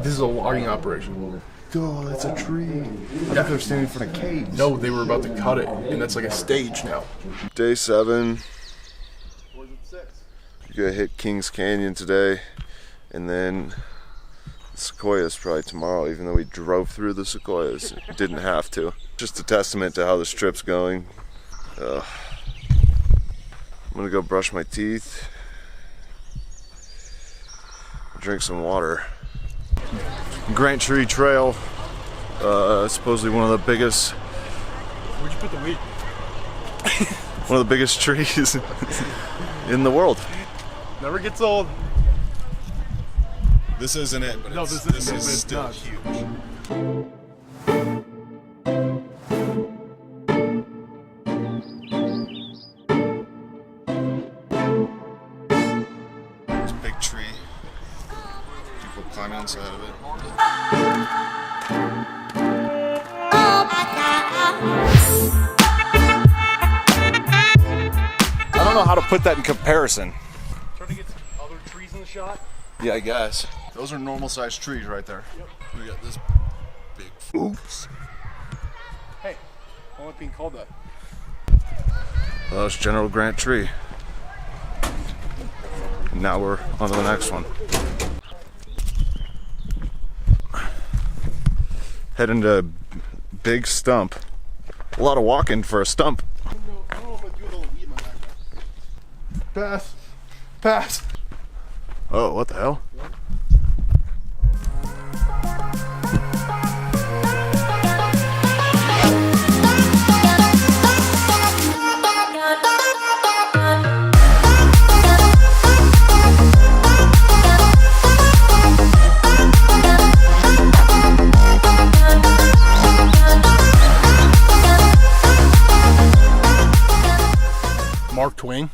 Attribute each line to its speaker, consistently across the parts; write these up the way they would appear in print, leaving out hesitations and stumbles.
Speaker 1: This is a logging operation.
Speaker 2: Oh, that's a tree. I thought they were standing in front of caves.
Speaker 1: No, they were about to cut it, and that's like a stage now.
Speaker 2: Day 7.
Speaker 1: Or is it 6?
Speaker 2: You gotta hit Kings Canyon today, and then the Sequoias probably tomorrow, even though we drove through the Sequoias. Didn't have to. Just a testament to how this trip's going. I'm gonna go brush my teeth, drink some water. Grant Tree Trail, supposedly one of the biggest.
Speaker 1: Where'd you put the weed?
Speaker 2: One of the biggest trees in the world.
Speaker 1: Never gets old.
Speaker 2: This isn't it, but
Speaker 1: no,
Speaker 2: this is still huge. This big tree. People climbing inside of it. I don't know how to put that in comparison.
Speaker 1: Trying to get some other trees in the shot.
Speaker 2: Yeah, I guess. Those are normal sized trees right there.
Speaker 1: Yep.
Speaker 2: We got this big. Oops.
Speaker 1: Hey, why am I being called that?
Speaker 2: Well, that's General Grant Tree. And now we're on to the next one. Heading to Big Stump. A lot of walking for a stump.
Speaker 1: I don't know if I do a little weed in my backpack. Pass. Pass.
Speaker 2: Oh, what the hell?
Speaker 1: Yep. Mark Twain.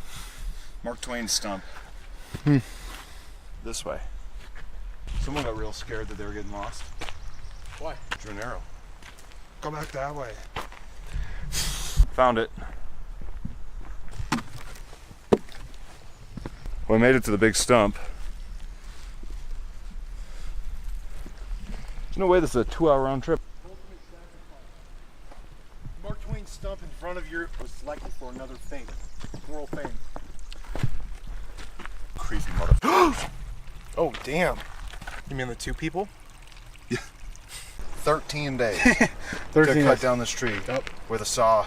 Speaker 2: Mark Twain's stump. This way. Someone got real scared that they were getting lost.
Speaker 1: Why?
Speaker 2: Drew an arrow. Go back that way. Found it. We made it to the big stump. There's no way this is a 2-hour round trip.
Speaker 1: Mark Twain's stump in front of you was selected for another thing. World fame.
Speaker 2: Creepy mother.
Speaker 1: Oh, damn. You mean the 2 people?
Speaker 2: Yeah. 13 days
Speaker 1: 13
Speaker 2: to cut
Speaker 1: days.
Speaker 2: down this tree
Speaker 1: Yep.
Speaker 2: with a saw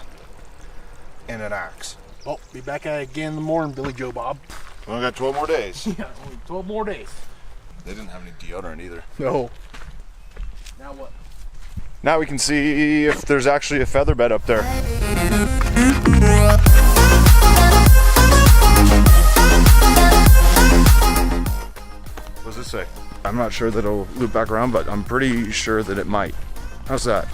Speaker 2: and an axe.
Speaker 1: Well, be back at it again in the morning, Billy Joe Bob.
Speaker 2: We only got 12 more days.
Speaker 1: Yeah, only 12 more days.
Speaker 2: They didn't have any deodorant either.
Speaker 1: No. Now what?
Speaker 2: Now we can see if there's actually a feather bed up there. What does it say? I'm not sure that it'll loop back around, but I'm pretty sure that it might. How's that?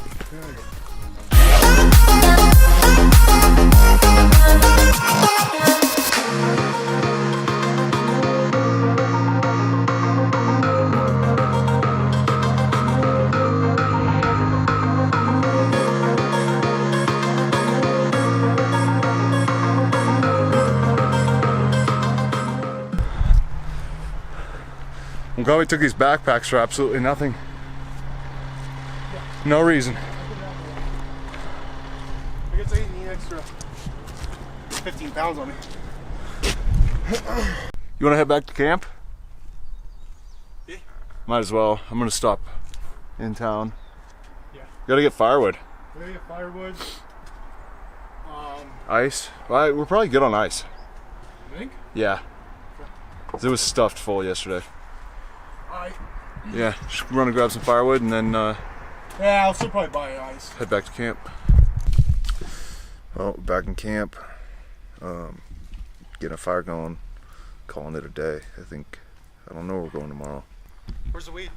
Speaker 2: I'm glad we took these backpacks for absolutely nothing. No reason.
Speaker 1: I guess I didn't need extra 15 pounds on me.
Speaker 2: You want to head back to camp?
Speaker 1: Yeah.
Speaker 2: Might as well. I'm gonna stop in town.
Speaker 1: Yeah.
Speaker 2: Gotta get firewood.
Speaker 1: We gotta get firewood.
Speaker 2: Ice? Well, we're probably good on ice.
Speaker 1: You think?
Speaker 2: Yeah. It was stuffed full yesterday.
Speaker 1: Alright.
Speaker 2: Yeah, just run and grab some firewood and then
Speaker 1: Yeah, I'll still probably buy ice.
Speaker 2: head back to camp. Well, back in camp. Getting a fire going. Calling it a day. I don't know where we're going tomorrow.
Speaker 1: Where's the weed?